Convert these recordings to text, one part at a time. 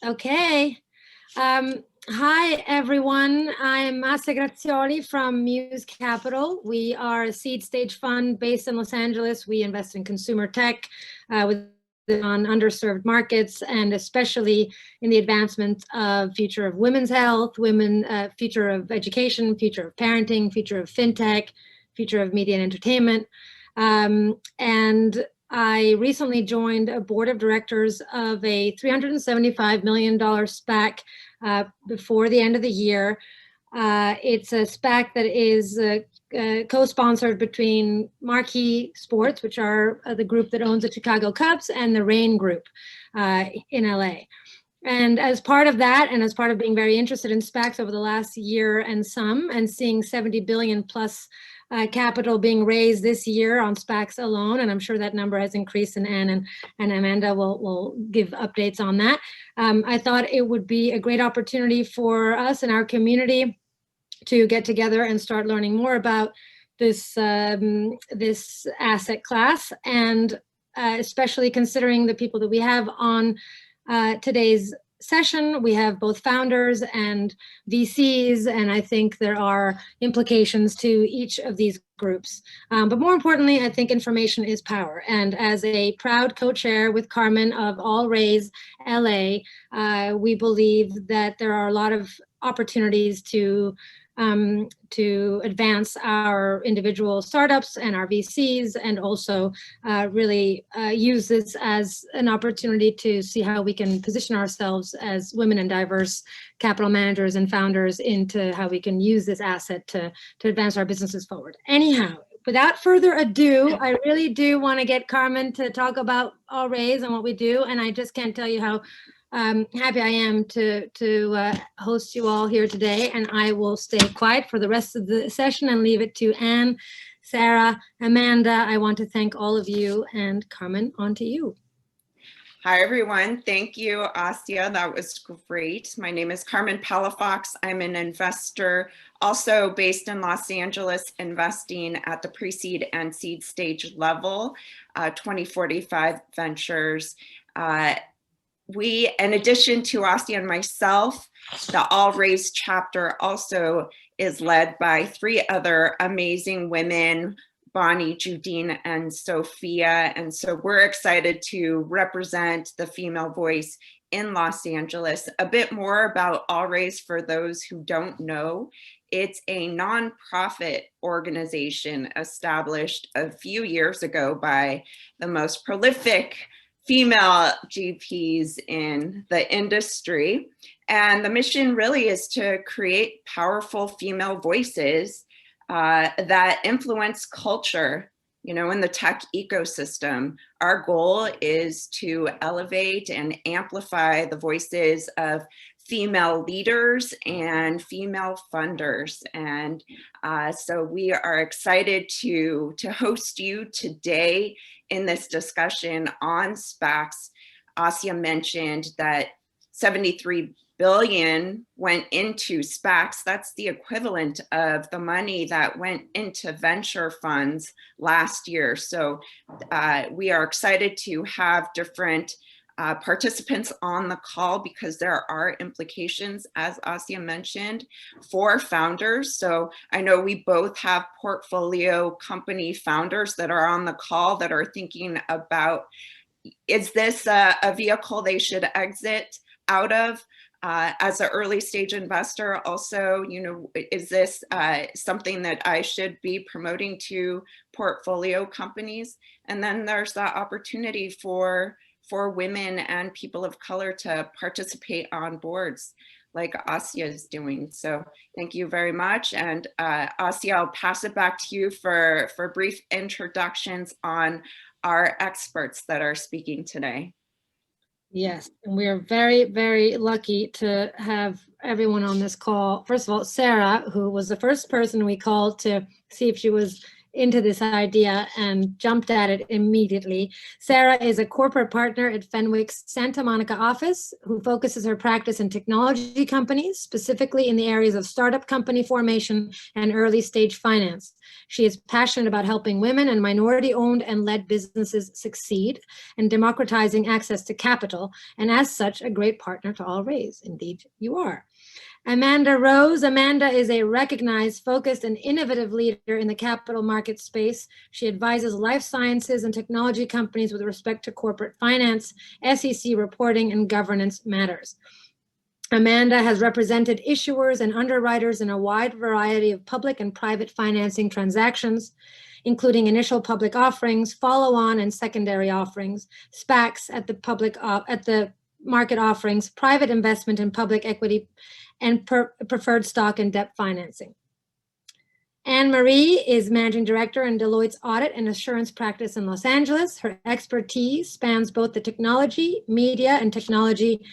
Okay. Hi, everyone. I'm Assia Grazioli from Muse Capital. We are a seed stage fund based in Los Angeles. We invest in consumer tech on underserved markets, and especially in the advancement of future of women's health, future of education, future of parenting, future of fintech, future of media and entertainment. And I recently joined a board of directors of a $375 million SPAC before the end of the year. It's a SPAC that is co-sponsored between Marquee Sports, which are the group that owns the Chicago Cubs, and the Rain Group in LA. And as part of that, and as part of being very interested in SPACs over the last year and seeing 70 billion plus capital being raised this year on SPACs alone, and I'm sure that number has increased, and Anne and Amanda will give updates on that. I thought it would be a great opportunity for us and our community to get together and start learning more about this this asset class, and especially considering the people that we have on today's session. We have both founders and VCs, and I think there are implications to each of these groups. But more importantly, I think information is power. And as a proud co-chair with Carmen of All Raise LA, we believe that there are a lot of opportunities to advance our individual startups and our VCs, and also really use this as an opportunity to see how we can position ourselves as women and diverse capital managers and founders into how we can use this asset to advance our businesses forward. Anyhow, without further ado, I really do want to get Carmen to talk about All Raise and what we do, and I just can't tell you how happy I am to host you all here today, and I will stay quiet for the rest of the session and leave it to Anne, Sarah, Amanda. I want to thank all of you, and Carmen, on to you. Hi, everyone. Thank you, Assia. That was great. My name is Carmen Palafox. I'm an investor also based in Los Angeles, investing at the pre-seed and seed stage level, 2045 Ventures. We, in addition to Assia and myself, the All Raise chapter also is led by three other amazing women, Bonnie, Judine, and Sophia. And so we're excited to represent the female voice in Los Angeles. A bit more about All Raise for those who don't know. It's a nonprofit organization established a few years ago by the most prolific female GPs in the industry. And the mission really is to create powerful female voices that influence culture, in the tech ecosystem. Our goal is to elevate and amplify the voices of female leaders and female funders. And so we are excited to host you today in this discussion on SPACs. Assia mentioned that 73 billion went into SPACs. That's the equivalent of the money that went into venture funds last year. So we are excited to have different participants on the call because there are implications, as Assia mentioned, for founders. So I know we both have portfolio company founders that are on the call that are thinking about, is this a vehicle they should exit out of? As an early stage investor, also, is this something that I should be promoting to portfolio companies? And then there's that opportunity for women and people of color to participate on boards like Assia is doing. So thank you very much. And Assia, I'll pass it back to you for brief introductions on our experts that are speaking today. Yes, and we are very, very lucky to have everyone on this call. First of all, Sarah, who was the first person we called to see if she was into this idea and jumped at it immediately. Sarah is a corporate partner at Fenwick's Santa Monica office, who focuses her practice in technology companies, specifically in the areas of startup company formation and early stage finance. She is passionate about helping women and minority-owned and led businesses succeed and democratizing access to capital, and as such, a great partner to all raise. Indeed, you are. Amanda Rose. Amanda is a recognized, focused, and innovative leader in the capital market space. She advises life sciences and technology companies with respect to corporate finance, SEC reporting, and governance matters. Amanda has represented issuers and underwriters in a wide variety of public and private financing transactions, including initial public offerings, follow-on and secondary offerings, SPACs at the market offerings, private investment in public equity, and preferred stock and debt financing. Anne Marie is Managing Director in Deloitte's Audit and Assurance Practice in Los Angeles. Her expertise spans both the technology, media, and technology,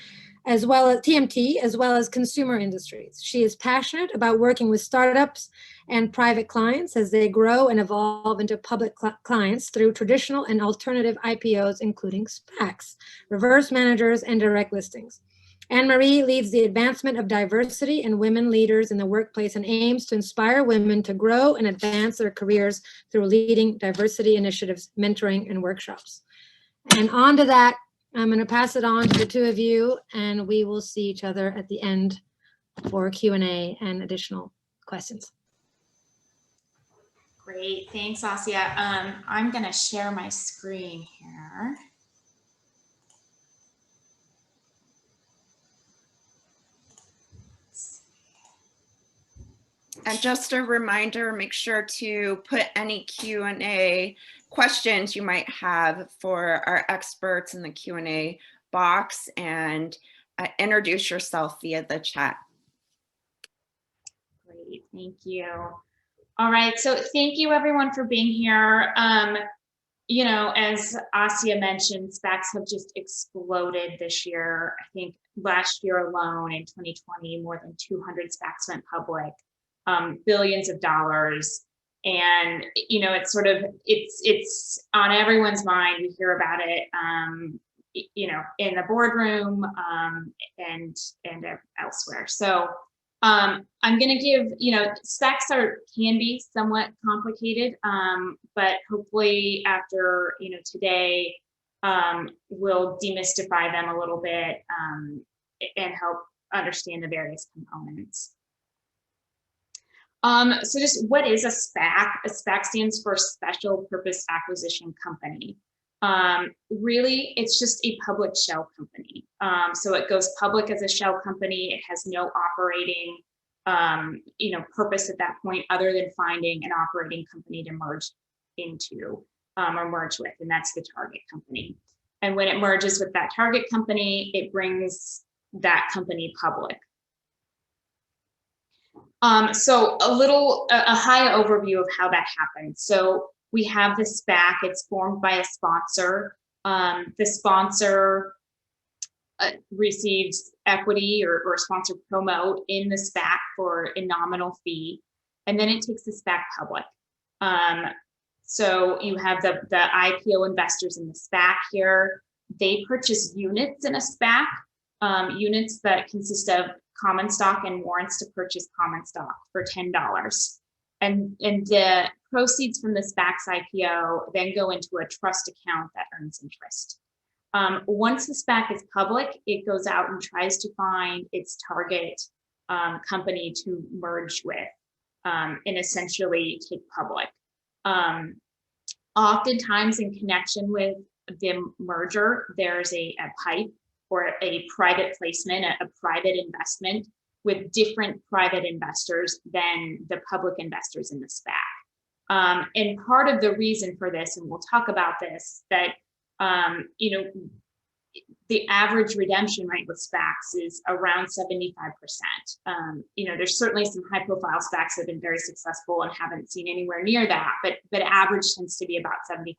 as well as TMT, as well as consumer industries. She is passionate about working with startups and private clients as they grow and evolve into public clients through traditional and alternative IPOs, including SPACs, reverse managers, and direct listings. Anne-Marie leads the advancement of diversity and women leaders in the workplace and aims to inspire women to grow and advance their careers through leading diversity initiatives, mentoring, and workshops. And on to that, I'm going to pass it on to the two of you, and we will see each other at the end for Q&A and additional questions. Great, thanks, Assia. I'm going to share my screen here. And just a reminder, make sure to put any Q&A questions you might have for our experts in the Q&A box, and introduce yourself via the chat. Great, thank you. All right, so thank you everyone for being here. You know, as Assia mentioned, SPACs have just exploded this year. I think last year alone in 2020, more than 200 SPACs went public. Billions of dollars, and you know, it's sort of it's on everyone's mind. We hear about it, you know, in the boardroom and elsewhere. So I'm going to give, you know, SPACs can be somewhat complicated, but hopefully after, you know, today we'll demystify them a little bit and help understand the various components. So just what is a SPAC? A SPAC stands for Special Purpose Acquisition Company. Really, it's just a public shell company. So it goes public as a shell company. It has no operating, you know, purpose at that point other than finding an operating company to merge into or merge with, and that's the target company. And when it merges with that target company, it brings that company public. So a high overview of how that happens. So we have the SPAC, it's formed by a sponsor. The sponsor receives equity or sponsor promote in the SPAC for a nominal fee, and then it takes the SPAC public. So you have the IPO investors in the SPAC here. They purchase units in a SPAC, units that consist of common stock and warrants to purchase common stock for $10. And the proceeds from the SPAC's IPO then go into a trust account that earns interest. Once the SPAC is public, it goes out and tries to find its target company to merge with and essentially take public. Oftentimes in connection with the merger, there's a PIPE or a private placement, a private investment with different private investors than the public investors in the SPAC. And part of the reason for this, and we'll talk about this, that you know, the average redemption rate with SPACs is around 75%. You know, there's certainly some high profile SPACs that have been very successful and haven't seen anywhere near that, but average tends to be about 75%.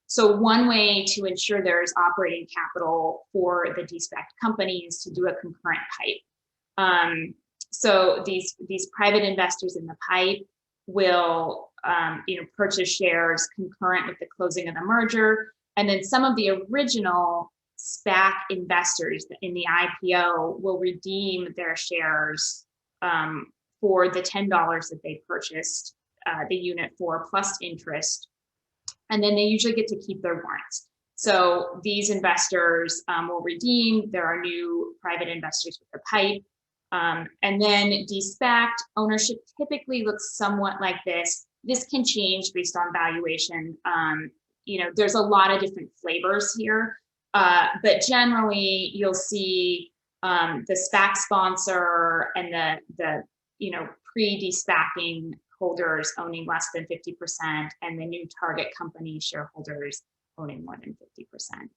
So one way to ensure there's operating capital for the de-SPAC company is to do a concurrent PIPE. So these private investors in the PIPE will purchase shares concurrent with the closing of the merger. And then some of the original SPAC investors in the IPO will redeem their shares for the $10 that they purchased the unit for plus interest. And then they usually get to keep their warrants. So these investors will redeem. There are new private investors with the PIPE. And then de-SPACed ownership typically looks somewhat like this. This can change based on valuation. There's a lot of different flavors here, but generally you'll see the SPAC sponsor and the pre-de-SPACing holders owning less than 50%, and the new target company shareholders owning more than 50%.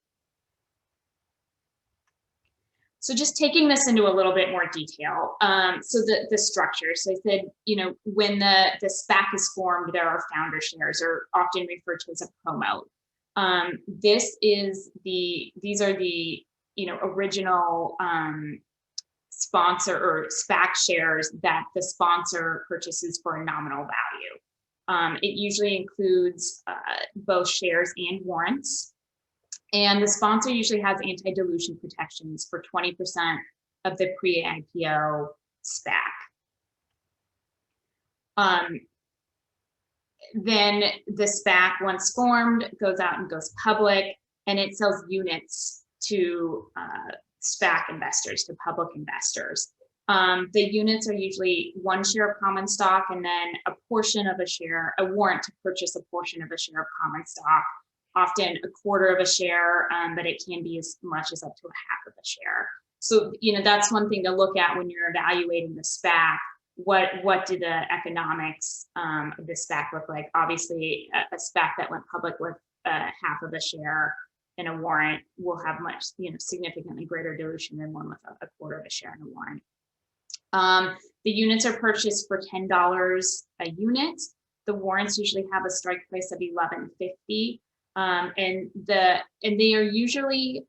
So just taking this into a little bit more detail. So the structure. So I said, when the SPAC is formed, there are founder shares, or often referred to as a promote. These are the original sponsor or SPAC shares that the sponsor purchases for a nominal value. It usually includes both shares and warrants. And the sponsor usually has anti-dilution protections for 20% of the pre-IPO SPAC. Then the SPAC, once formed, goes out and goes public, and it sells units to SPAC investors, to public investors. The units are usually 1 share of common stock and then a portion of a share, a warrant to purchase a portion of a share of common stock, often a quarter of a share, but it can be as much as up to a half of a share. So, that's one thing to look at when you're evaluating the SPAC. What do the economics of the SPAC look like? Obviously, a SPAC that went public with half of a share and a warrant will have much, significantly greater dilution than one with a quarter of a share and a warrant. The units are purchased for $10 a unit. The warrants usually have a strike price of $11.50. And they are usually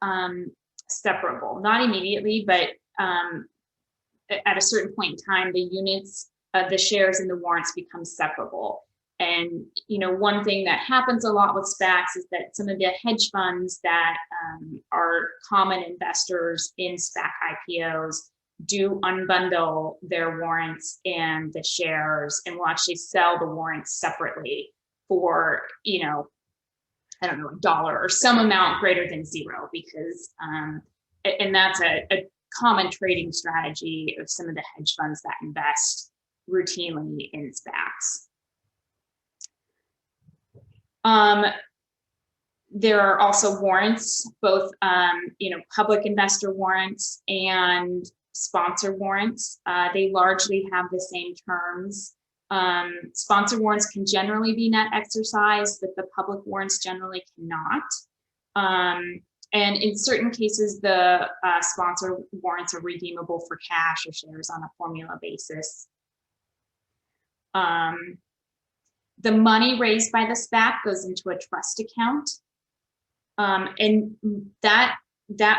separable, not immediately, but at a certain point in time, the units, the shares and the warrants become separable. And one thing that happens a lot with SPACs is that some of the hedge funds that are common investors in SPAC IPOs do unbundle their warrants and the shares, and will actually sell the warrants separately for I don't know, $1 or some amount greater than zero, because, and that's a common trading strategy of some of the hedge funds that invest routinely in SPACs. There are also warrants, both, public investor warrants and sponsor warrants. They largely have the same terms. Sponsor warrants can generally be net exercised, but the public warrants generally cannot. And in certain cases, the sponsor warrants are redeemable for cash or shares on a formula basis. The money raised by the SPAC goes into a trust account. And that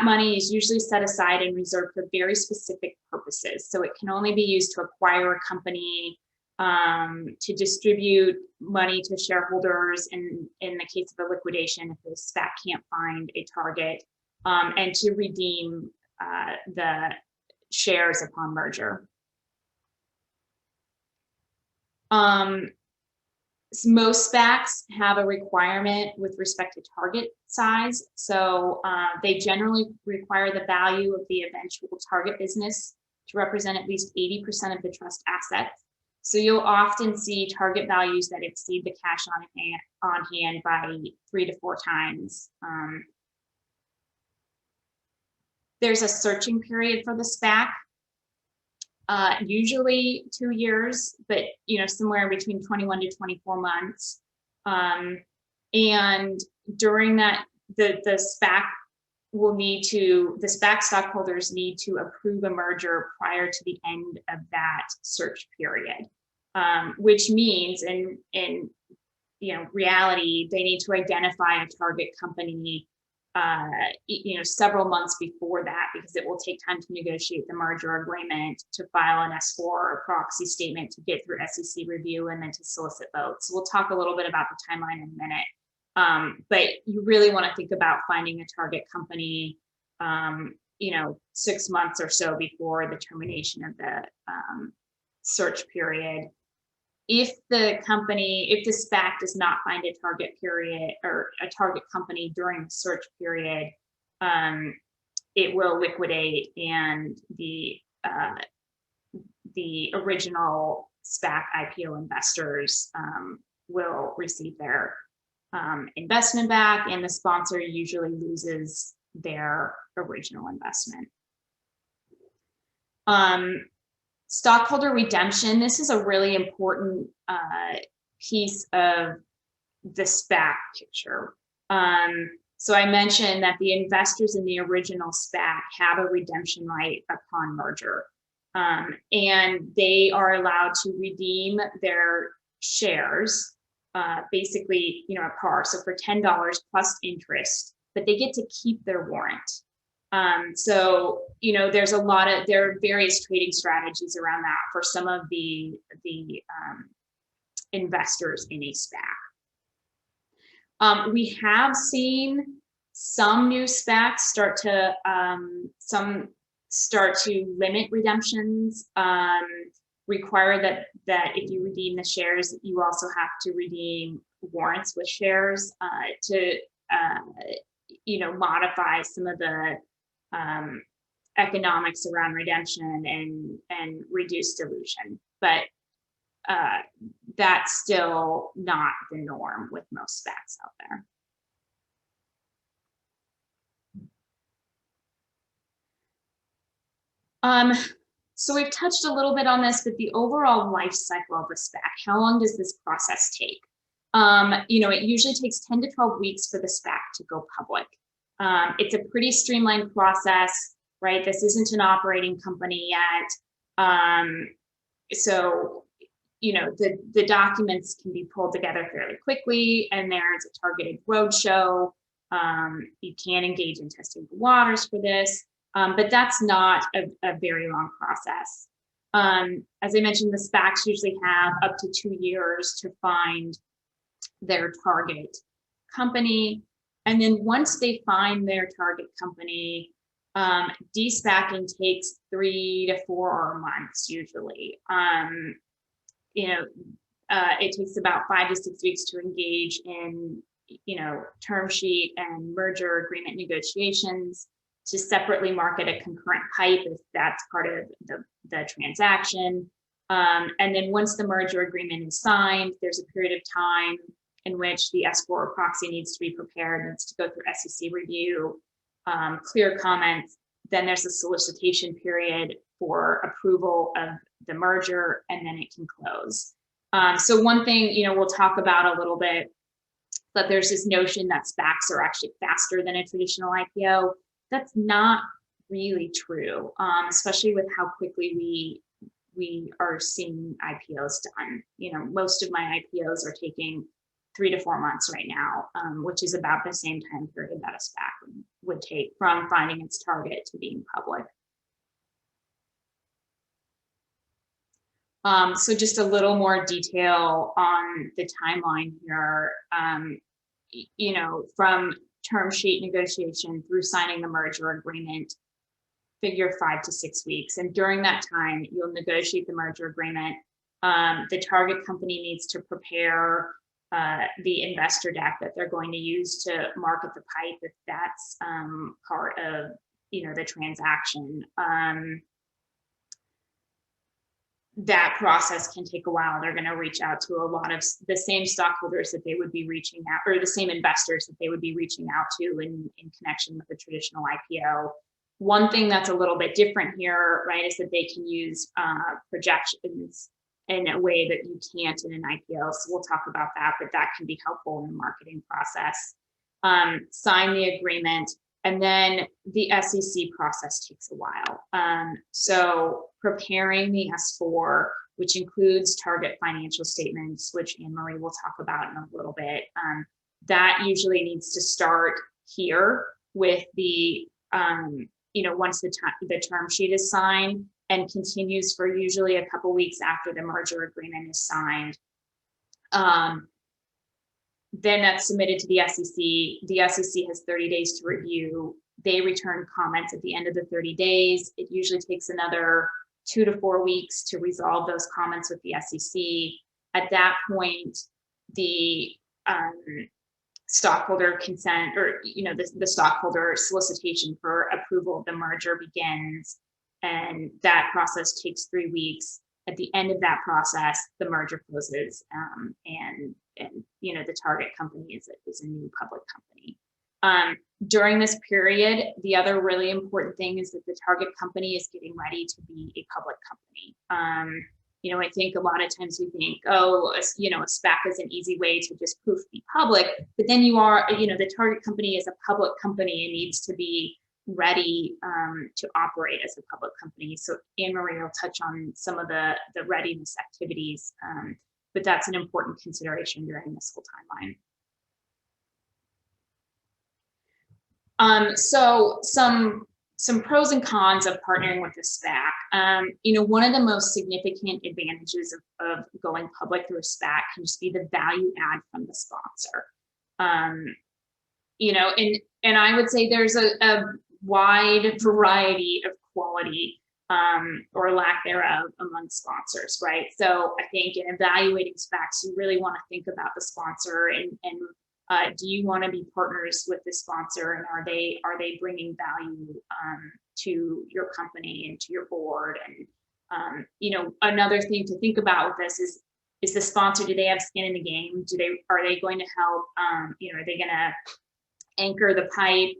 money is usually set aside and reserved for very specific purposes. So it can only be used to acquire a company, to distribute money to shareholders in the case of a liquidation if the SPAC can't find a target, and to redeem the shares upon merger. Most SPACs have a requirement with respect to target size. So they generally require the value of the eventual target business to represent at least 80% of the trust assets. So you'll often see target values that exceed the cash on hand by 3 to 4 times. There's a searching period for the SPAC, usually 2 years, but somewhere between 21 to 24 months. And during that, the SPAC the SPAC stockholders need to approve a merger prior to the end of that search period, which means in reality, they need to identify a target company several months before that, because it will take time to negotiate the merger agreement, to file an S4 or proxy statement, to get through SEC review, and then to solicit votes. So we'll talk a little bit about the timeline in a minute. But you really want to think about finding a target company, 6 months or so before the termination of the search period. If the SPAC does not find a target period or a target company during the search period, it will liquidate, and the original SPAC IPO investors will receive their investment back, and the sponsor usually loses their original investment. Stockholder redemption. This is a really important piece of the SPAC picture. So I mentioned that the investors in the original SPAC have a redemption right upon merger, and they are allowed to redeem their shares, basically, at par. So for $10 plus interest, but they get to keep their warrant. So, there are various trading strategies around that for some of the investors in a SPAC. We have seen some new SPACs start to limit redemptions, require that if you redeem the shares, you also have to redeem warrants with shares to modify some of the economics around redemption and reduce dilution, but that's still not the norm with most SPACs out there. So we've touched a little bit on this, but the overall life cycle of a SPAC, how long does this process take? It usually takes 10 to 12 weeks for the SPAC to go public. It's a pretty streamlined process, right? This isn't an operating company yet. So, the documents can be pulled together fairly quickly, and there's a targeted roadshow. You can engage in testing the waters for this, but that's not a very long process. As I mentioned, the SPACs usually have up to 2 years to find their target company. And then once they find their target company, de-SPACing takes 3 to 4 months usually. It takes about 5 to 6 weeks to engage in, term sheet and merger agreement negotiations, to separately market a concurrent PIPE if that's part of the transaction. And then once the merger agreement is signed, there's a period of time in which the S4 or proxy needs to be prepared, needs to go through SEC review, clear comments. Then there's a solicitation period for approval of the merger, and then it can close. So one thing, we'll talk about a little bit, that there's this notion that SPACs are actually faster than a traditional IPO. That's not really true, especially with how quickly we are seeing IPOs done. Most of my IPOs are taking 3 to 4 months right now, which is about the same time period that a SPAC would take from finding its target to being public. So just a little more detail on the timeline here, from term sheet negotiation through signing the merger agreement, figure 5 to 6 weeks. And during that time, you'll negotiate the merger agreement. The target company needs to prepare the investor deck that they're going to use to market the PIPE if that's part of the transaction. That process can take a while. They're going to reach out to a lot of the same stockholders that they would be reaching out, or the same investors that they would be reaching out to in connection with a traditional IPO. One thing that's a little bit different here, right, is that they can use projections in a way that you can't in an IPO. So we'll talk about that, but that can be helpful in the marketing process. Sign the agreement, and then the SEC process takes a while. So preparing the S4, which includes target financial statements, which Anne-Marie will talk about in a little bit, that usually needs to start here with the, once the term sheet is signed, and continues for usually a couple weeks after the merger agreement is signed. Then that's submitted to the SEC. The SEC has 30 days to review. They return comments at the end of the 30 days. It usually takes another 2 to 4 weeks to resolve those comments with the SEC. At that point, the stockholder consent, or the stockholder solicitation for approval of the merger begins, and that process takes 3 weeks. At the end of that process, the merger closes, and the target company is a new public company. During this period, the other really important thing is that the target company is getting ready to be a public company. I think a lot of times we think, a SPAC is an easy way to just poof be public, but then the target company is a public company and needs to be ready to operate as a public company. So Anne-Marie will touch on some of the readiness activities, but that's an important consideration during this whole timeline. So some pros and cons of partnering with a SPAC. One of the most significant advantages of going public through a SPAC can just be the value add from the sponsor. And I would say there's a wide variety of quality or lack thereof among sponsors, right? So I think in evaluating SPACs, you really want to think about the sponsor and do you want to be partners with the sponsor, and are they bringing value to your company and to your board? And another thing to think about with this is the sponsor, do they have skin in the game? Are they going to help? Are they going to anchor the pipe?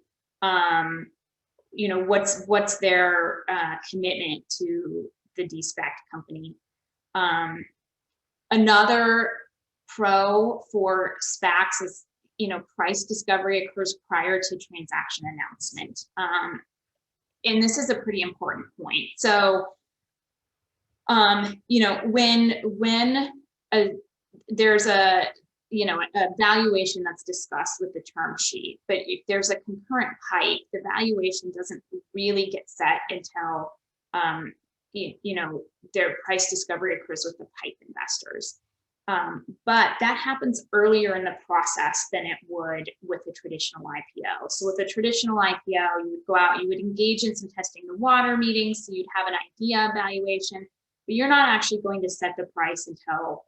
What's their commitment to the de-SPAC company? Another pro for SPACs is, price discovery occurs prior to transaction announcement. And this is a pretty important point. So, when there's a valuation that's discussed with the term sheet, but if there's a concurrent pipe, the valuation doesn't really get set until, their price discovery occurs with the pipe investors. But that happens earlier in the process than it would with a traditional IPO. So with a traditional IPO, you would go out, you would engage in some testing the water meetings, so you'd have an idea of valuation, but you're not actually going to set the price until,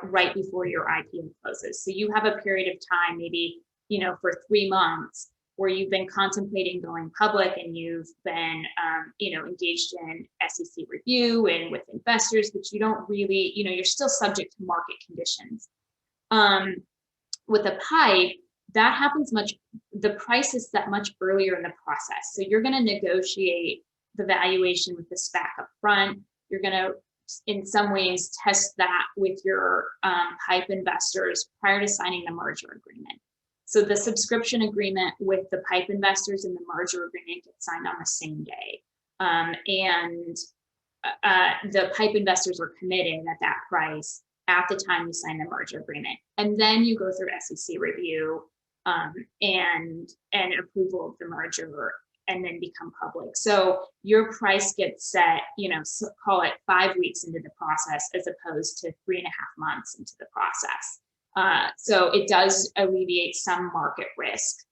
right before your IPO closes. So you have a period of time, maybe, for 3 months, where you've been contemplating going public and you've been, engaged in SEC review and with investors, but you don't really, you're still subject to market conditions. With a pipe, that happens the price is set much earlier in the process. So you're going to negotiate the valuation with the SPAC up front. You're going to, in some ways, test that with your pipe investors prior to signing the merger agreement. So the subscription agreement with the pipe investors and the merger agreement get signed on the same day. And the pipe investors are committed at that price at the time you sign the merger agreement. And then you go through SEC review and approval of the merger, and then become public. So your price gets set, call it 5 weeks into the process, as opposed to 3.5 months into the process. So it does alleviate some market risk.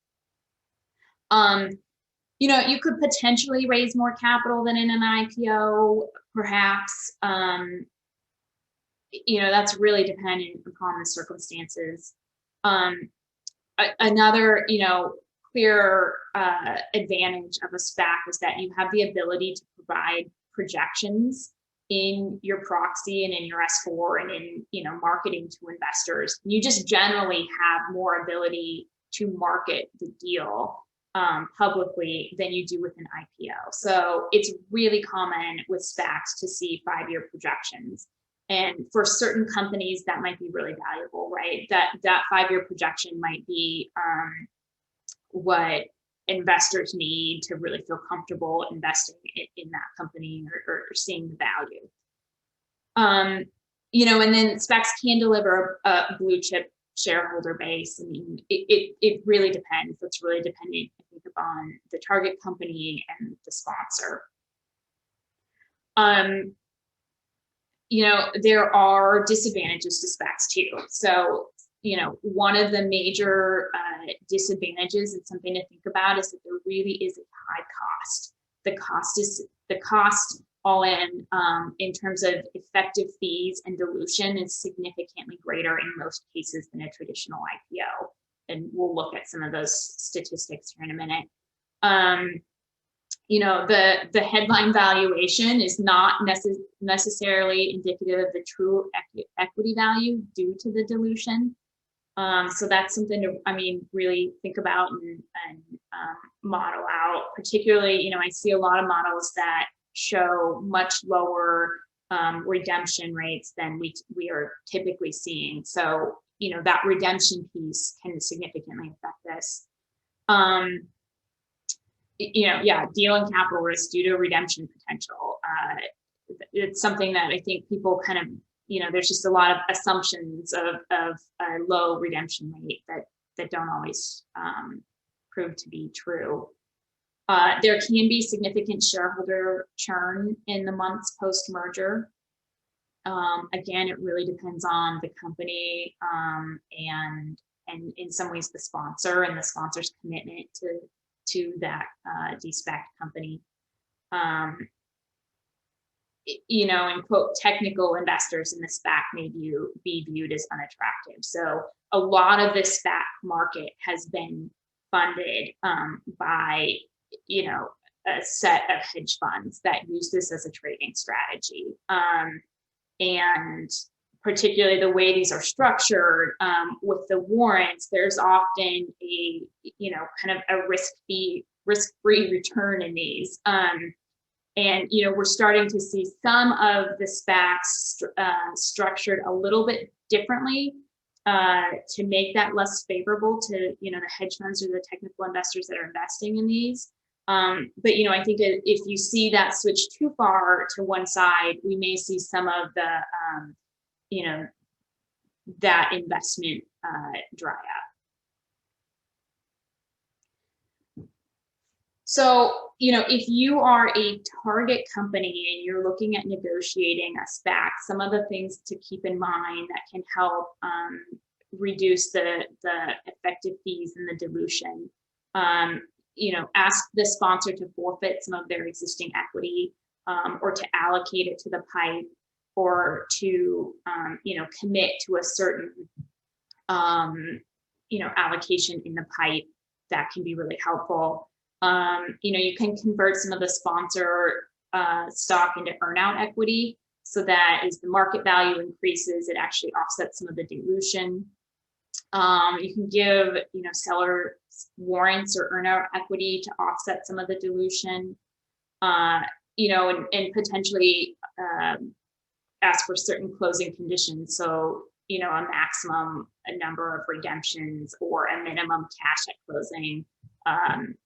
You could potentially raise more capital than in an IPO, perhaps. That's really dependent upon the circumstances. Another, clear advantage of a SPAC is that you have the ability to provide projections in your proxy and in your S4 and in marketing to investors. You just generally have more ability to market the deal publicly than you do with an IPO. So it's really common with SPACs to see 5-year projections. And for certain companies, that might be really valuable, right? That 5-year projection might be what investors need to really feel comfortable investing in that company or seeing the value. And then SPACs can deliver a blue chip shareholder base. I mean, it really depends. It's really dependent, I think, upon the target company and the sponsor. You know, there are disadvantages to SPACs too. So, you know, one of the major disadvantages and something to think about is that there really is a high cost. The cost all in terms of effective fees and dilution is significantly greater in most cases than a traditional IPO. And we'll look at some of those statistics here in a minute. You know, the headline valuation is not necessarily indicative of the true equity value due to the dilution. So that's something to, I mean, really think about and model out. Particularly, you know, I see a lot of models that show much lower redemption rates than we are typically seeing. So, you know, that redemption piece can significantly affect this. You know, yeah, deal and capital risk due to redemption potential. It's something that I think people kind of, you know, there's just a lot of assumptions of a low redemption rate that don't always prove to be true. There can be significant shareholder churn in the months post-merger. Again, it really depends on the company and in some ways the sponsor and the sponsor's commitment to that de-SPAC company. You know, and quote, technical investors in the SPAC may be viewed as unattractive. So a lot of the SPAC market has been funded by, you know, a set of hedge funds that use this as a trading strategy. And particularly the way these are structured with the warrants, there's often a, you know, kind of a risk-free return in these. And, you know, we're starting to see some of the SPACs structured a little bit differently to make that less favorable to, you know, the hedge funds or the technical investors that are investing in these. But, you know, I think that if you see that switch too far to one side, we may see some of the, you know, that investment dry up. So, you know, if you are a target company and you're looking at negotiating a SPAC, some of the things to keep in mind that can help reduce the effective fees and the dilution. You know, ask the sponsor to forfeit some of their existing equity or to allocate it to the PIPE or to, you know, commit to a certain, you know, allocation in the PIPE. That can be really helpful. You know, you can convert some of the sponsor stock into earnout equity so that as the market value increases, it actually offsets some of the dilution. You can give, you know, seller warrants or earnout equity to offset some of the dilution, you know, and potentially ask for certain closing conditions. So, you know, a maximum number of redemptions or a minimum cash at closing.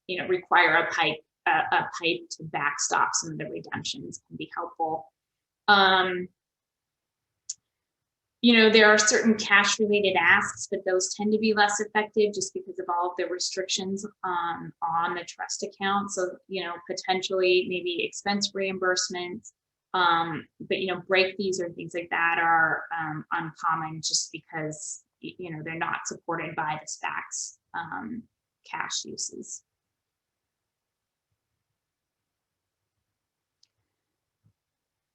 You know, require a PIPE to backstop some of the redemptions can be helpful. You know, there are certain cash related asks, but those tend to be less effective just because of all of the restrictions on the trust account. So, you know, potentially maybe expense reimbursements, but, you know, break fees or things like that are uncommon just because, you know, they're not supported by the SPAC's cash uses.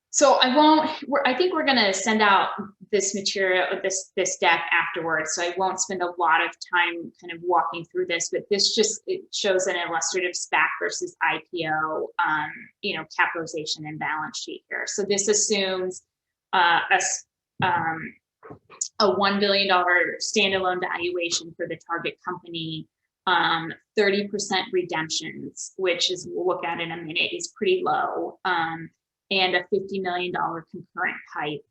So I think we're going to send out this material, this deck afterwards. So I won't spend a lot of time kind of walking through this, but this just, it shows an illustrative SPAC versus IPO, you know, capitalization and balance sheet here. So this assumes a $1 billion standalone valuation for the target company, 30% redemptions, which is, we'll look at in a minute, is pretty low. And a $50 million concurrent PIPE,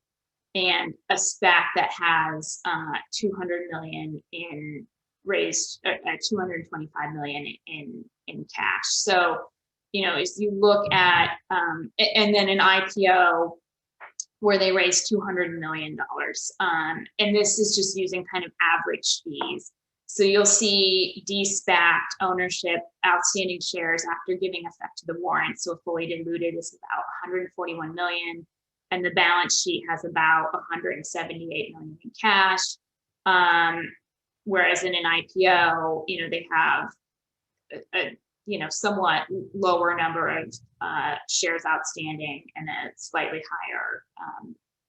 and a SPAC that has 200 million in raised, 225 million in cash. So, you know, as you look at, and then an IPO, where they raised $200 million. And this is just using kind of average fees. So you'll see de-SPAC ownership, outstanding shares after giving effect to the warrants. So fully diluted is about 141 million. And the balance sheet has about 178 million in cash. Whereas in an IPO, they have a somewhat lower number of shares outstanding and a slightly higher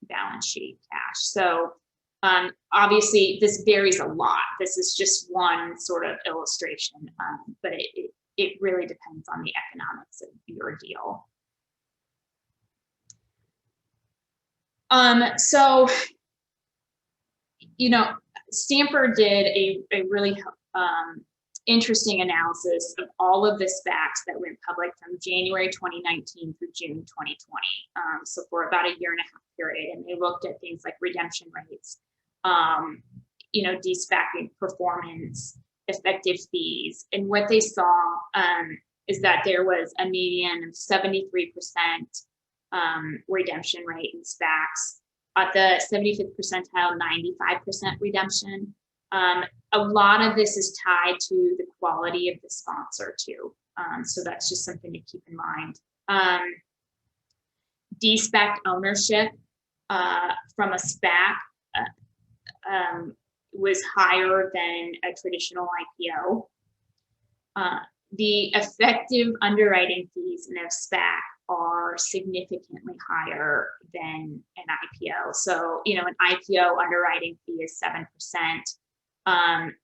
balance sheet cash. So obviously this varies a lot. This is just one sort of illustration, but it really depends on the economics of your deal. So, Stanford did a really interesting analysis of all of the SPACs that went public from January 2019 through June 2020. So for about a year and a half period, and they looked at things like redemption rates, de-SPAC performance, effective fees, and what they saw is that there was a median of 73% redemption rate in SPACs. At the 75th percentile, 95% redemption. A lot of this is tied to the quality of the sponsor too. So that's just something to keep in mind. De-SPAC ownership from a SPAC was higher than a traditional IPO. The effective underwriting fees in a SPAC are significantly higher than an IPO. So, an IPO underwriting fee is 7%.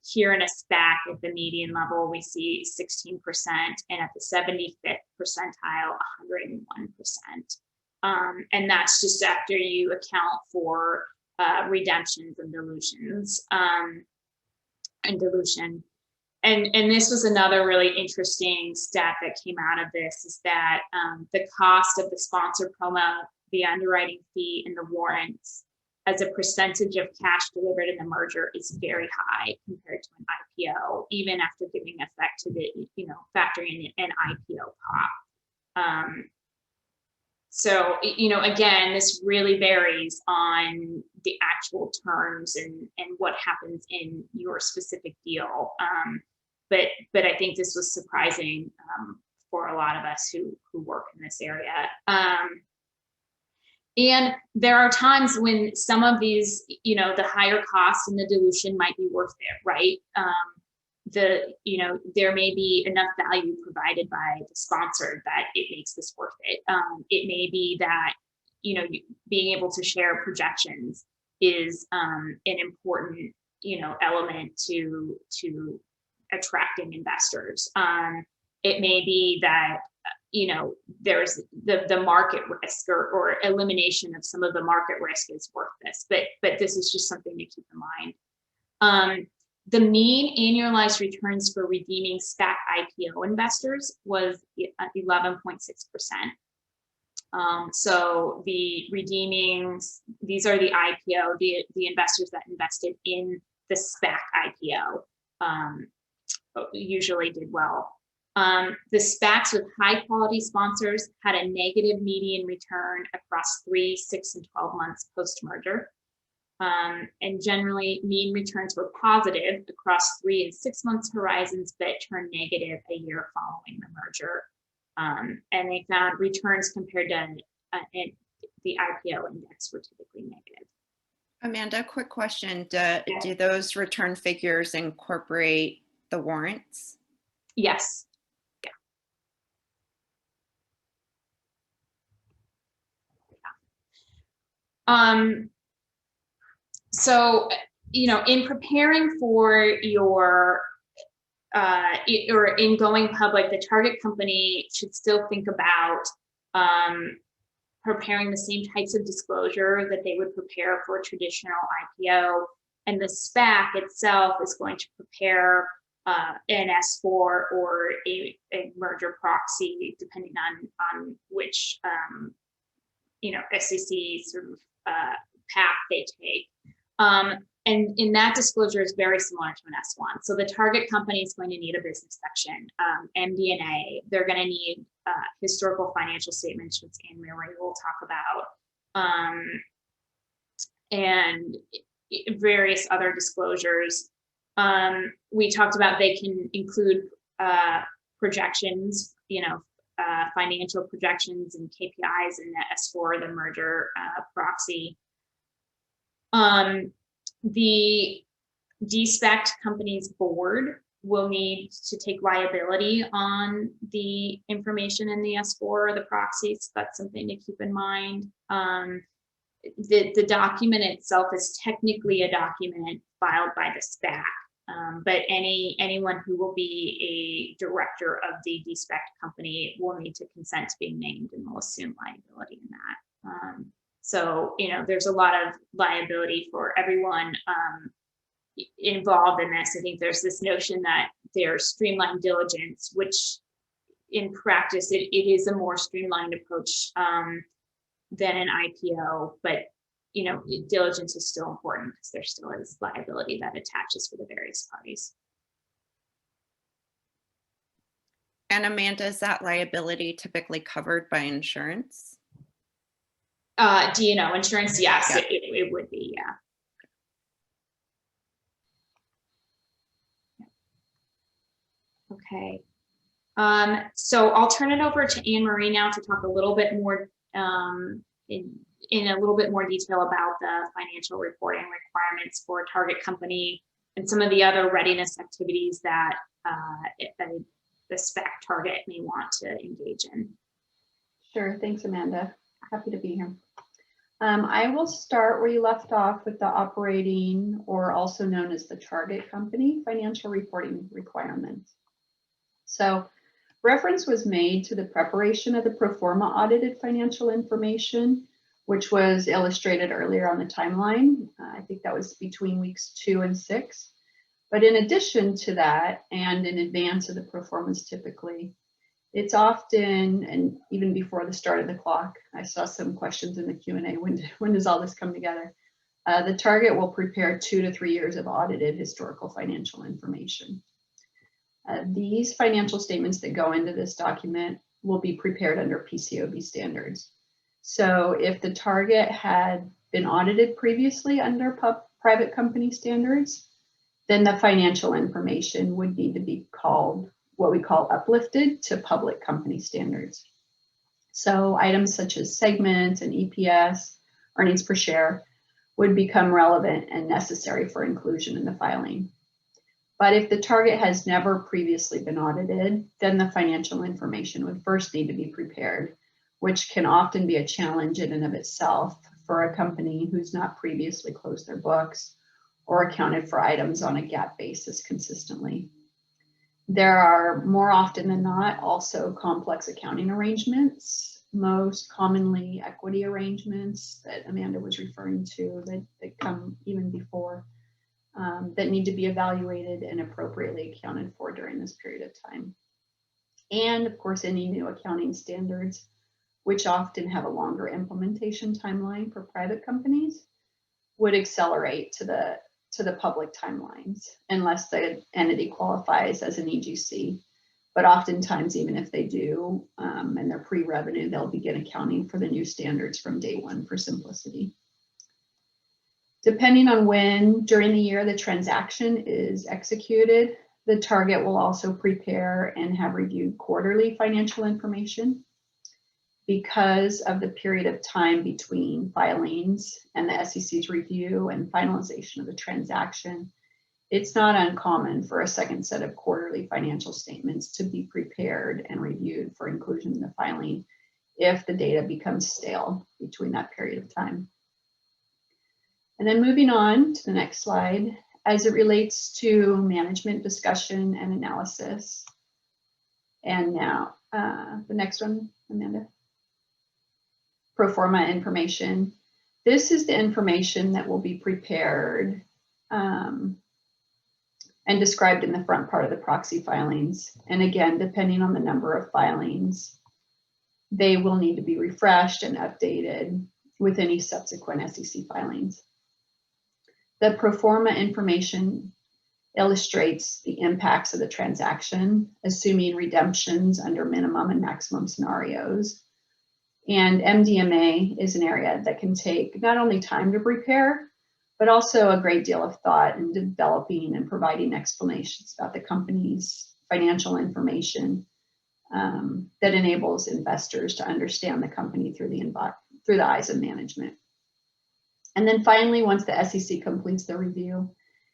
Here in a SPAC at the median level, we see 16%, and at the 75th percentile, 101%. And that's just after you account for redemptions and dilutions and dilution. And this was another really interesting stat that came out of this, is that the cost of the sponsor promo, the underwriting fee, and the warrants as a percentage of cash delivered in the merger is very high compared to an IPO, even after giving effect to the, factoring in an IPO pop. So, again, this really varies on the actual terms and what happens in your specific deal. But I think this was surprising for a lot of us who work in this area. And there are times when some of these, the higher costs and the dilution might be worth it, right? There may be enough value provided by the sponsor that it makes this worth it. It may be that, being able to share projections is an important, element to attracting investors. It may be that, there's the market risk or elimination of some of the market risk is worth this, but this is just something to keep in mind. The mean annualized returns for redeeming SPAC IPO investors was 11.6%. So the redeemings, these are the IPO, the investors that invested in the SPAC IPO usually did well. The SPACs with high quality sponsors had a negative median return across 3, 6, and 12 months post-merger. And generally, mean returns were positive across 3 and 6 months horizons, but turned negative a year following the merger. And they found returns compared to the IPO index were typically negative. Amanda, quick question. Do those return figures incorporate the warrants? Yes. So, in preparing for your, or in going public, the target company should still think about preparing the same types of disclosure that they would prepare for a traditional IPO. And the SPAC itself is going to prepare an S4 or a merger proxy, depending on which, SEC sort of path they take. And in that disclosure is very similar to an S1. So the target company is going to need a business section, MD&A. They're going to need historical financial statements, which Anne Marie will talk about. and various other disclosures. We talked about they can include projections, financial projections and KPIs in the S4, the merger proxy. The de-SPAC company's board will need to take liability on the information in the S4 or the proxy, so that's something to keep in mind. The document itself is technically a document filed by the SPAC, but anyone who will be a director of the de-SPAC company will need to consent to being named and will assume liability in that. So, there's a lot of liability for everyone involved in this. I think there's this notion that there's streamlined diligence, which in practice, it is a more streamlined approach than an IPO, but diligence is still important because there still is liability that attaches for the various parties. And Amanda, is that liability typically covered by insurance? D&O insurance, yes, Yeah. it would be, yeah. Okay. So I'll turn it over to Anne Marie now to talk a little bit more in a little bit more detail about the financial reporting requirements for a target company and some of the other readiness activities that the SPAC target may want to engage in. Sure, thanks, Amanda. Happy to be here. I will start where you left off with the operating, or also known as the target company, financial reporting requirements. So reference was made to the preparation of the pro forma audited financial information, which was illustrated earlier on the timeline. I think that was between weeks 2 and 6. But in addition to that, and in advance of the pro formas typically, it's often, and even before the start of the clock, I saw some questions in the Q&A, when does all this come together? The target will prepare 2 to 3 years of audited historical financial information. These financial statements that go into this document will be prepared under PCAOB standards. So if the target had been audited previously under private company standards, then the financial information would need to be called what we call uplifted to public company standards. So items such as segments and EPS, earnings per share, would become relevant and necessary for inclusion in the filing. But if the target has never previously been audited, then the financial information would first need to be prepared, which can often be a challenge in and of itself for a company who's not previously closed their books or accounted for items on a GAAP basis consistently. There are more often than not also complex accounting arrangements, most commonly equity arrangements that Amanda was referring to that come even before, that need to be evaluated and appropriately accounted for during this period of time. And of course, any new accounting standards, which often have a longer implementation timeline for private companies, would accelerate to the public timelines unless the entity qualifies as an EGC. But oftentimes, even if they do, and they're pre-revenue, they'll begin accounting for the new standards from day one for simplicity. Depending on when during the year the transaction is executed, the target will also prepare and have reviewed quarterly financial information. Because of the period of time between filings and the SEC's review and finalization of the transaction, it's not uncommon for a second set of quarterly financial statements to be prepared and reviewed for inclusion in the filing if the data becomes stale between that period of time. And then moving on to the next slide, as it relates to management discussion and analysis. And now the next one, Amanda. Pro forma information. This is the information that will be prepared and described in the front part of the proxy filings. And again, depending on the number of filings, they will need to be refreshed and updated with any subsequent SEC filings. The pro forma information illustrates the impacts of the transaction, assuming redemptions under minimum and maximum scenarios, And MDMA is an area that can take not only time to prepare, but also a great deal of thought in developing and providing explanations about the company's financial information that enables investors to understand the company through the eyes of management. And then finally, once the SEC completes the review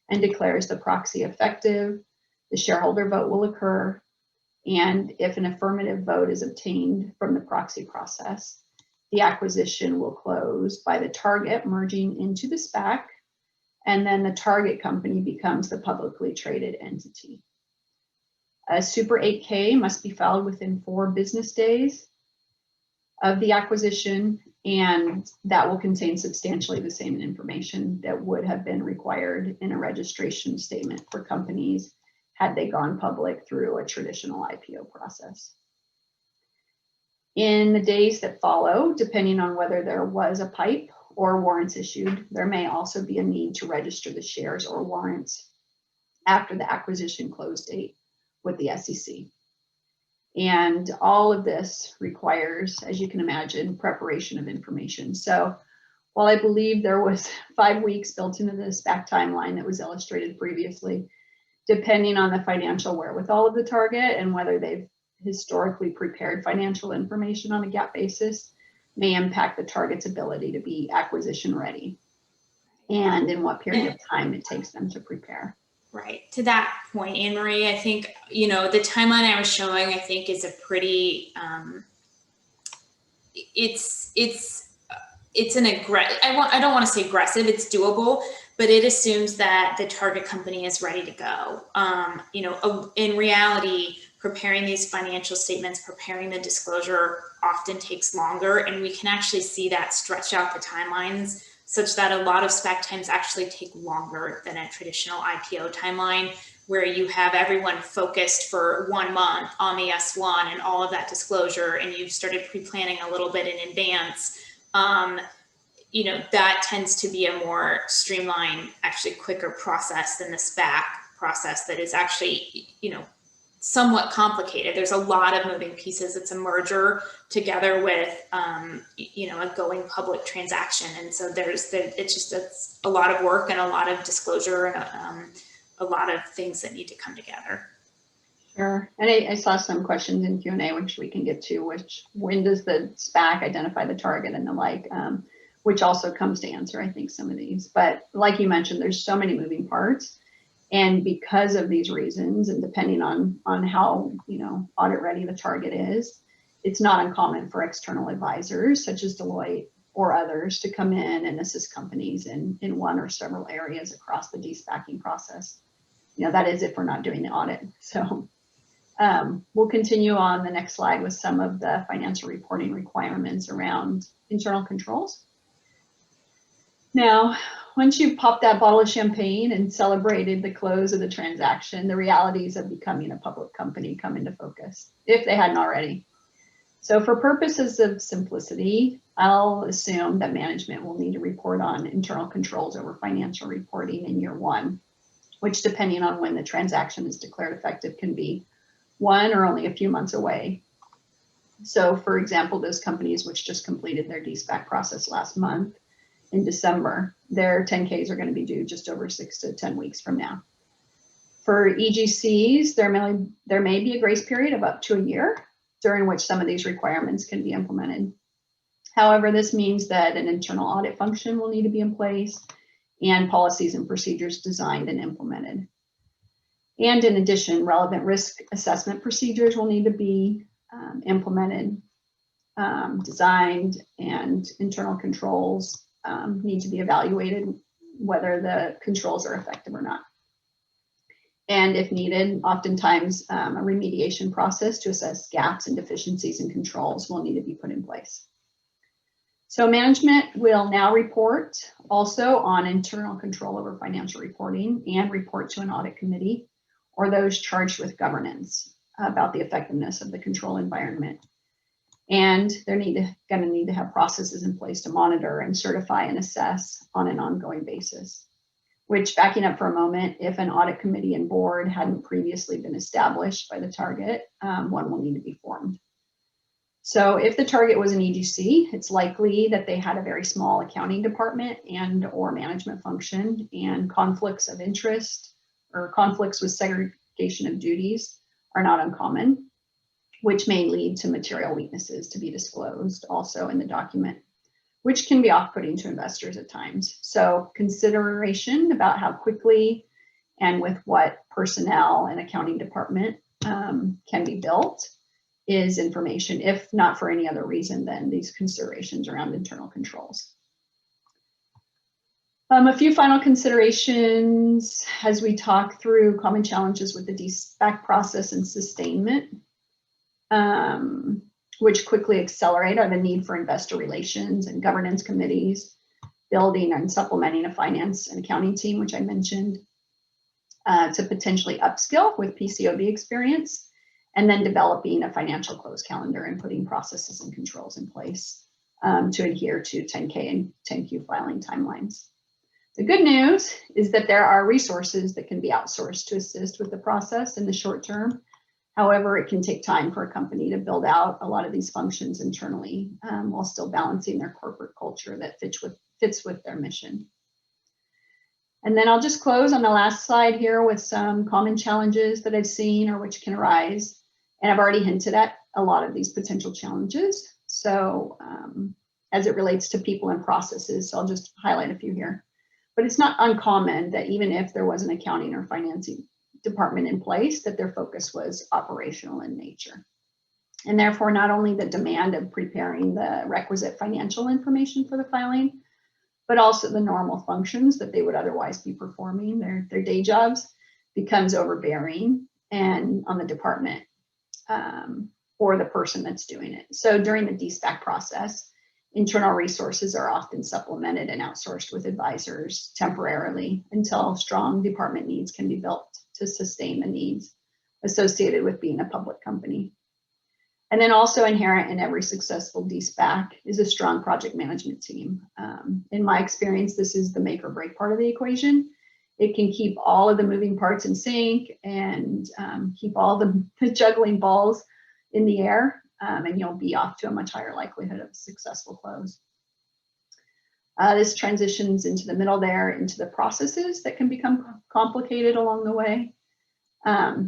and declares the proxy effective, the shareholder vote will occur. And if an affirmative vote is obtained from the proxy process, the acquisition will close by the target merging into the SPAC, and then the target company becomes the publicly traded entity. A Super 8K must be filed within 4 business days of the acquisition, and that will contain substantially the same information that would have been required in a registration statement for companies had they gone public through a traditional IPO process. In the days that follow, depending on whether there was a PIPE or warrants issued, there may also be a need to register the shares or warrants after the acquisition close date with the SEC. And all of this requires, as you can imagine, preparation of information. So while I believe there was 5 weeks built into the SPAC timeline that was illustrated previously, depending on the financial wherewithal of the target and whether they've historically prepared financial information on a GAAP basis, may impact the target's ability to be acquisition ready and in what period of time it takes them to prepare. Right. To that point, Anne Marie, I think, you know, the timeline I was showing, I think is a pretty, it's an I don't want to say aggressive, it's doable, but it assumes that the target company is ready to go. You know, in reality, preparing these financial statements, preparing the disclosure often takes longer, and we can actually see that stretch out the timelines such that a lot of SPAC times actually take longer than a traditional IPO timeline, where you have everyone focused for 1 month on the S1 and all of that disclosure, and you've started pre-planning a little bit in advance. You know, that tends to be a more streamlined, actually quicker process than the SPAC process that is actually, you know, somewhat complicated. There's a lot of moving pieces. It's a merger together with, you know, a going public transaction. And so it's a lot of work and a lot of disclosure and a lot of things that need to come together. Sure. And I saw some questions in Q&A, which we can get to, when does the SPAC identify the target and the like, which also comes to answer, I think, some of these. But like you mentioned, there's so many moving parts. And because of these reasons, and depending on how, you know, audit ready the target is, it's not uncommon for external advisors such as Deloitte or others to come in and assist companies in one or several areas across the de-SPACing process. You know, that is if we're not doing the audit. So we'll continue on the next slide with some of the financial reporting requirements around internal controls. Now, once you've popped that bottle of champagne and celebrated the close of the transaction, the realities of becoming a public company come into focus, if they hadn't already. So for purposes of simplicity, I'll assume that management will need to report on internal controls over financial reporting in year 1, which, depending on when the transaction is declared effective, can be 1 or only a few months away. So for example, those companies which just completed their de-SPAC process last month, in December, their 10Ks are going to be due just over 6 to 10 weeks from now. For EGCs, there may be a grace period of up to a year during which some of these requirements can be implemented. However, this means that an internal audit function will need to be in place and policies and procedures designed and implemented. And in addition, relevant risk assessment procedures will need to be implemented, designed, and internal controls need to be evaluated whether the controls are effective or not. And if needed, oftentimes a remediation process to assess gaps and deficiencies in controls will need to be put in place. So management will now report also on internal control over financial reporting and report to an audit committee or those charged with governance about the effectiveness of the control environment. And they're going to need to have processes in place to monitor and certify and assess on an ongoing basis, which, backing up for a moment, if an audit committee and board hadn't previously been established by the target, one will need to be formed. So if the target was an EGC, it's likely that they had a very small accounting department and or management function, and conflicts of interest or conflicts with segregation of duties are not uncommon, which may lead to material weaknesses to be disclosed also in the document, which can be off-putting to investors at times. So consideration about how quickly and with what personnel and accounting department can be built is information, if not for any other reason than these considerations around internal controls. A few final considerations as we talk through common challenges with the de-SPAC process and sustainment, which quickly accelerate are the need for investor relations and governance committees, building and supplementing a finance and accounting team, which I mentioned, to potentially upskill with PCOB experience, and then developing a financial close calendar and putting processes and controls in place to adhere to 10K and 10Q filing timelines. The good news is that there are resources that can be outsourced to assist with the process in the short term. However, it can take time for a company to build out a lot of these functions internally while still balancing their corporate culture that fits with their mission. And then I'll just close on the last slide here with some common challenges that I've seen or which can arise. And I've already hinted at a lot of these potential challenges. So as it relates to people and processes, so I'll just highlight a few here. But it's not uncommon that even if there was an accounting or financing department in place, that their focus was operational in nature. And therefore, not only the demand of preparing the requisite financial information for the filing, but also the normal functions that they would otherwise be performing, their day jobs, becomes overbearing and on the department or the person that's doing it. So during the de-SPAC process, internal resources are often supplemented and outsourced with advisors temporarily until strong department needs can be built to sustain the needs associated with being a public company. And then also inherent in every successful de-SPAC is a strong project management team. In my experience, this is the make or break part of the equation. It can keep all of the moving parts in sync and keep all the juggling balls in the air, and you'll be off to a much higher likelihood of a successful close. This transitions into the middle there, into the processes that can become complicated along the way.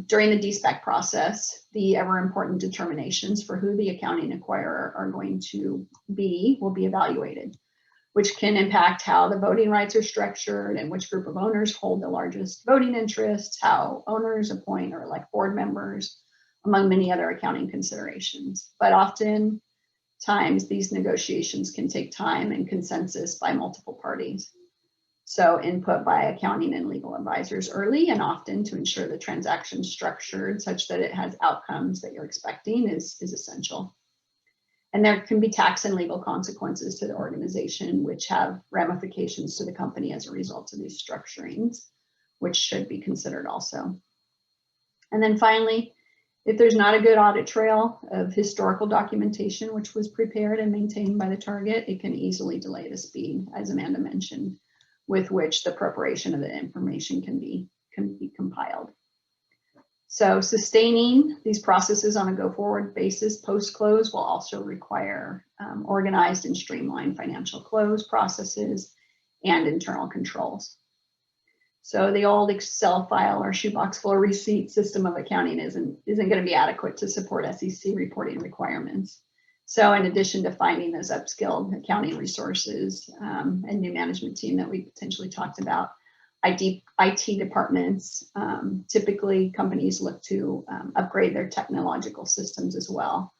During the de-SPAC process, the ever important determinations for who the accounting acquirer are going to be will be evaluated, which can impact how the voting rights are structured and which group of owners hold the largest voting interests, how owners appoint or elect board members, among many other accounting considerations. But oftentimes these negotiations can take time and consensus by multiple parties. So input by accounting and legal advisors early and often to ensure the transaction structured such that it has outcomes that you're expecting is essential. And there can be tax and legal consequences to the organization, which have ramifications to the company as a result of these structurings, which should be considered also. And then finally, if there's not a good audit trail of historical documentation, which was prepared and maintained by the target, it can easily delay the speed, as Amanda mentioned, with which the preparation of the information can be compiled. So sustaining these processes on a go-forward basis post-close will also require organized and streamlined financial close processes and internal controls. So the old Excel file or shoebox full of receipt system of accounting isn't going to be adequate to support SEC reporting requirements. So in addition to finding those upskilled accounting resources and new management team that we potentially talked about, IT departments, typically companies look to upgrade their technological systems as well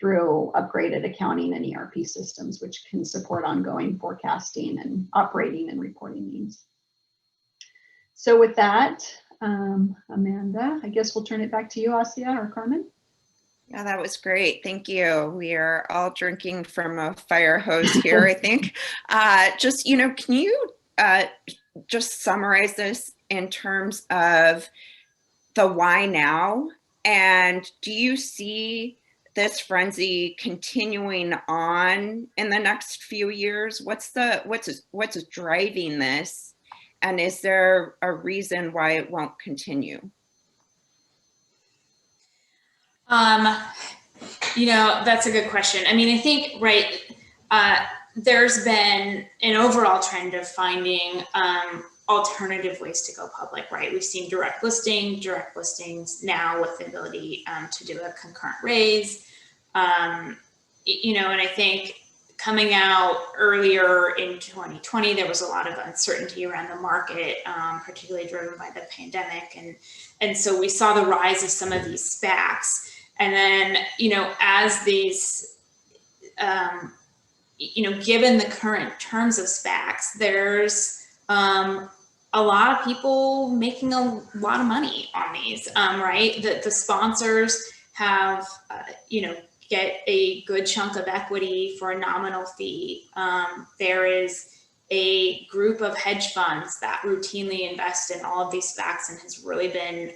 through upgraded accounting and ERP systems, which can support ongoing forecasting and operating and reporting needs. So with that, Amanda, I guess we'll turn it back to you, Assia or Carmen. Yeah, that was great. Thank you. We are all drinking from a fire hose here, I think. Just, can you just summarize this in terms of the why now? And do you see this frenzy continuing on in the next few years? What's driving this? And is there a reason why it won't continue? That's a good question. I mean, I think, right, there's been an overall trend of finding alternative ways to go public, right? We've seen direct listings now with the ability to do a concurrent raise. And I think coming out earlier in 2020, there was a lot of uncertainty around the market, particularly driven by the pandemic. And so we saw the rise of some of these SPACs. And then, as these, given the current terms of SPACs, there's a lot of people making a lot of money on these, right? The sponsors have, get a good chunk of equity for a nominal fee. There is a group of hedge funds that routinely invest in all of these SPACs and has really been,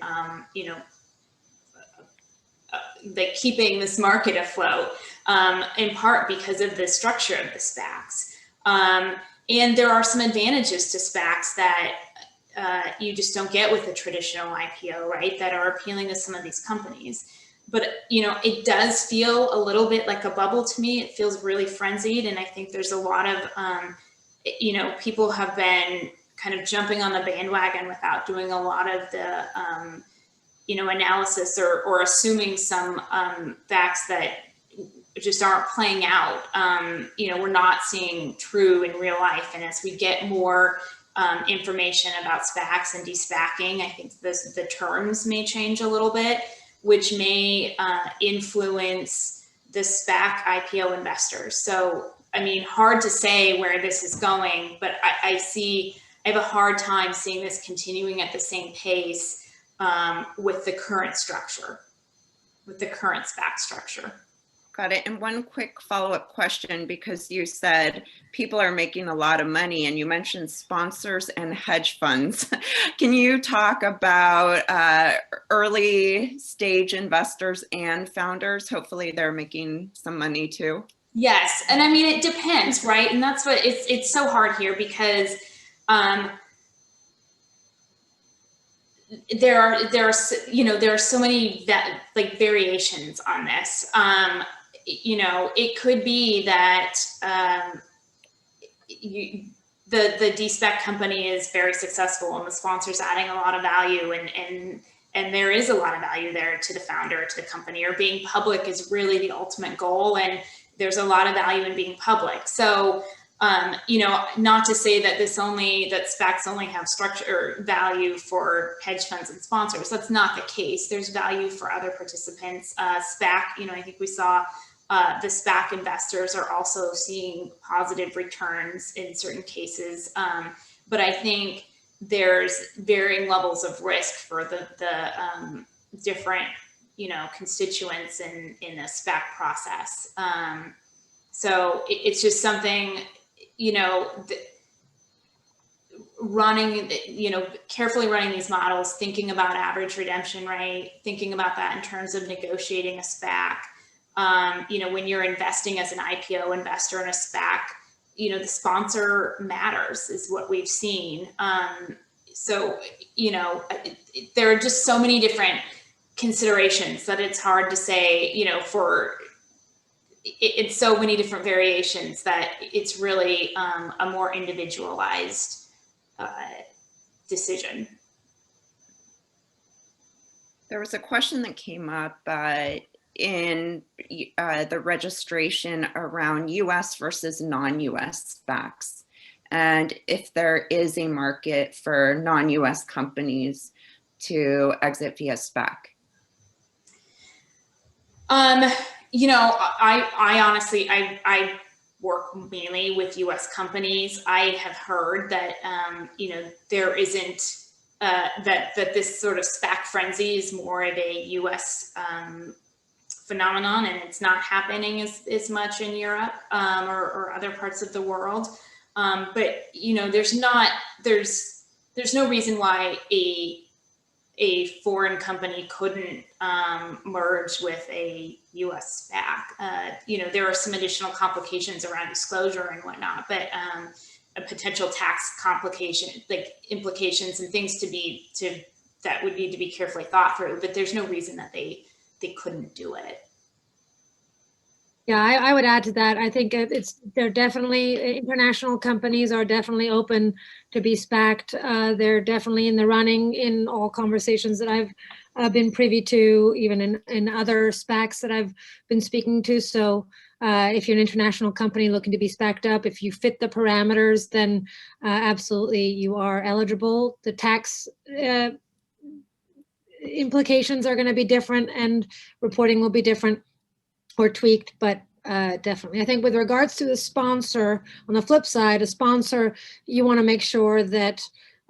like keeping this market afloat, in part because of the structure of the SPACs. And there are some advantages to SPACs that you just don't get with a traditional IPO, right? That are appealing to some of these companies. But, it does feel a little bit like a bubble to me. It feels really frenzied. And I think there's a lot of, people have been kind of jumping on the bandwagon without doing a lot of the, analysis or assuming some facts that just aren't playing out. We're not seeing true in real life. And as we get more information about SPACs and de-SPACing, I think the terms may change a little bit, which may influence the SPAC IPO investors. So, I mean, hard to say where this is going, but I have a hard time seeing this continuing at the same pace with the current structure, with the current SPAC structure. Got it. And one quick follow-up question, because you said people are making a lot of money and you mentioned sponsors and hedge funds. Can you talk about early stage investors and founders? Hopefully they're making some money too. Yes. And I mean, it depends, right? And that's what it's so hard here because there are so many variations on this. It could be that the de-SPAC company is very successful and the sponsor's adding a lot of value and there is a lot of value there to the founder, to the company, or being public is really the ultimate goal. And there's a lot of value in being public. So, not to say that SPACs only have structure or value for hedge funds and sponsors. That's not the case. There's value for other participants. SPAC, I think we saw the SPAC investors are also seeing positive returns in certain cases. But I think there's varying levels of risk for the different, constituents in a SPAC process. So it's just something, carefully running these models, thinking about average redemption rate, thinking about that in terms of negotiating a SPAC. When you're investing as an IPO investor in a SPAC, the sponsor matters is what we've seen. So, there are just so many different considerations that it's hard to say, it's so many different variations that it's really a more individualized decision. There was a question that came up in the registration around US versus non-US SPACs, and if there is a market for non-US companies to exit via SPAC. I honestly, I work mainly with US companies. I have heard that, there isn't, that this sort of SPAC frenzy is more of a US phenomenon, and it's not happening as much in Europe or other parts of the world. But, there's no reason why a foreign company couldn't merge with a US SPAC. There are some additional complications around disclosure and whatnot, but a potential tax complication, like implications and things that would need to be carefully thought through, but there's no reason that they couldn't do it. Yeah, I would add to that. I think they're definitely, international companies are definitely open to be SPAC'd. They're definitely in the running in all conversations that I've been privy to, even in other SPACs that I've been speaking to. So if you're an international company looking to be SPAC'd up, if you fit the parameters, then absolutely you are eligible. The tax implications are going to be different and reporting will be different or tweaked, but definitely. I think with regards to the sponsor, on the flip side, a sponsor, you want to make sure that,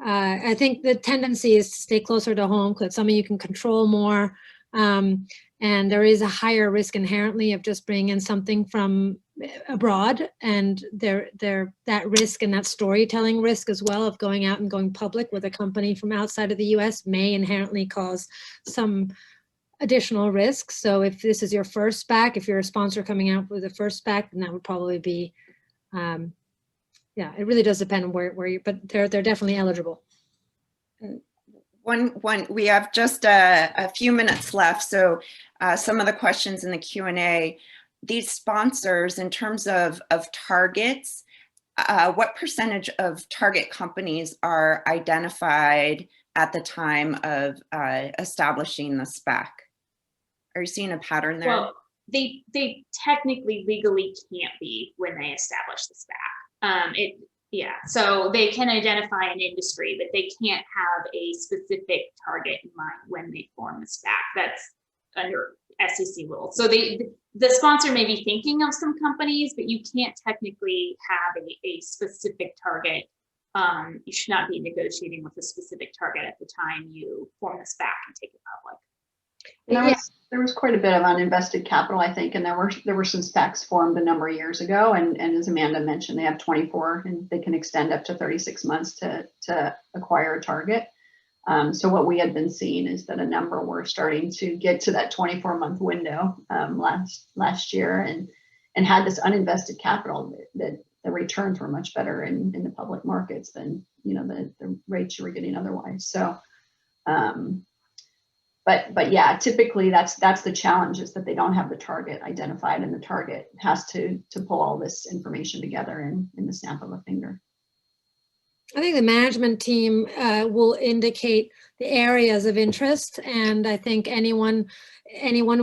I think the tendency is to stay closer to home because it's something you can control more. And there is a higher risk inherently of just bringing in something from abroad, and that risk and that storytelling risk as well of going out and going public with a company from outside of the US may inherently cause some additional risks. So if this is your first SPAC, if you're a sponsor coming out with a first SPAC, then that would probably be, yeah, it really does depend on where you, but they're definitely eligible. We have just a few minutes left. So some of the questions in the Q&A, these sponsors in terms of targets, what percentage of target companies are identified at the time of establishing the SPAC? Are you seeing a pattern there? Well, they technically legally can't be when they establish the SPAC. Yeah, so they can identify an industry, but they can't have a specific target in mind when they form the SPAC. That's under SEC rules. So the sponsor may be thinking of some companies, but you can't technically have a specific target. You should not be negotiating with a specific target at the time you form the SPAC and take it public. There was quite a bit of uninvested capital, I think, and there were some SPACs formed a number of years ago. And as Amanda mentioned, they have 24 and they can extend up to 36 months to acquire a target. So what we had been seeing is that a number were starting to get to that 24-month window last year and had this uninvested capital that the returns were much better in the public markets than the rates you were getting otherwise. So. But yeah, typically that's the challenge, is that they don't have the target identified, and the target has to pull all this information together in the snap of a finger. I think the management team will indicate the areas of interest, and I think anyone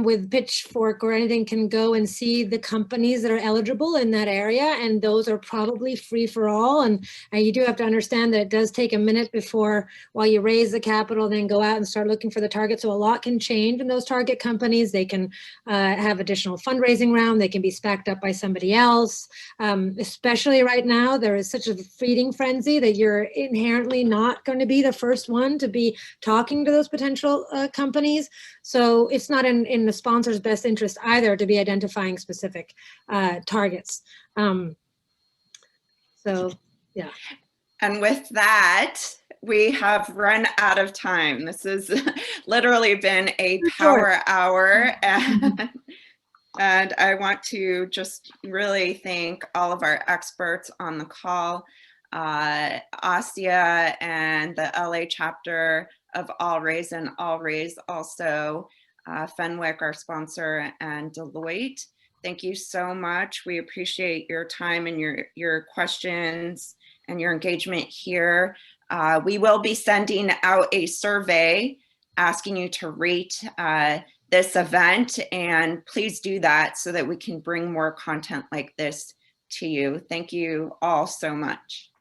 with Pitchfork or anything can go and see the companies that are eligible in that area, and those are probably free for all. And you do have to understand that it does take a minute before, while you raise the capital, then go out and start looking for the target. So a lot can change in those target companies. They can have additional fundraising round. They can be SPAC'd up by somebody else. Especially right now, there is such a feeding frenzy that you're inherently not going to be the first one to be talking to those potential companies. So it's not in the sponsor's best interest either to be identifying specific targets. So, yeah. And with that, we have run out of time. This has literally been a power hour. And I want to just really thank all of our experts on the call, Assia and the LA chapter of All Raise, and All Raise also, Fenwick, our sponsor, and Deloitte. Thank you so much. We appreciate your time and your questions and your engagement here. We will be sending out a survey asking you to rate this event, and please do that so that we can bring more content like this to you. Thank you all so much.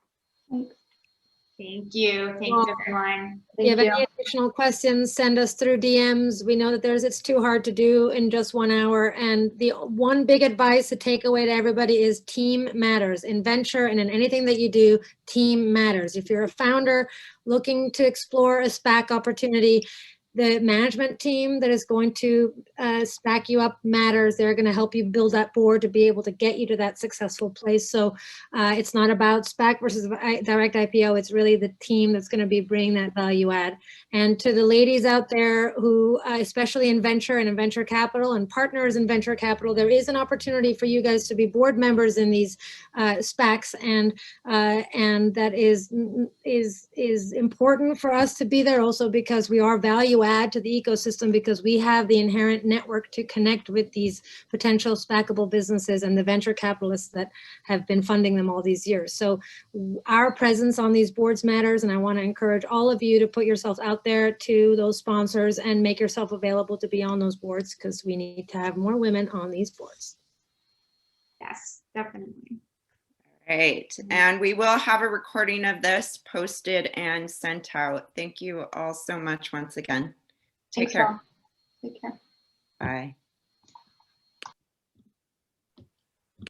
Thank you. Thanks, everyone. If you have any additional questions, send us through DMs. We know that it's too hard to do in just 1 hour. And the one big advice to take away to everybody is team matters. In venture and in anything that you do, team matters. If you're a founder looking to explore a SPAC opportunity, the management team that is going to SPAC you up matters. They're going to help you build that board to be able to get you to that successful place. So it's not about SPAC versus direct IPO. It's really the team that's going to be bringing that value add. And to the ladies out there who, especially in venture and in venture capital and partners in venture capital, there is an opportunity for you guys to be board members in these SPACs, and that is important for us to be there also because we are value add to the ecosystem because we have the inherent network to connect with these potential SPACable businesses and the venture capitalists that have been funding them all these years. So our presence on these boards matters, and I want to encourage all of you to put yourselves out there to those sponsors and make yourself available to be on those boards, because we need to have more women on these boards. Yes, definitely. Right, and we will have a recording of this posted and sent out. Thank you all so much once again. Take Thanks, care. all. Take care. Bye.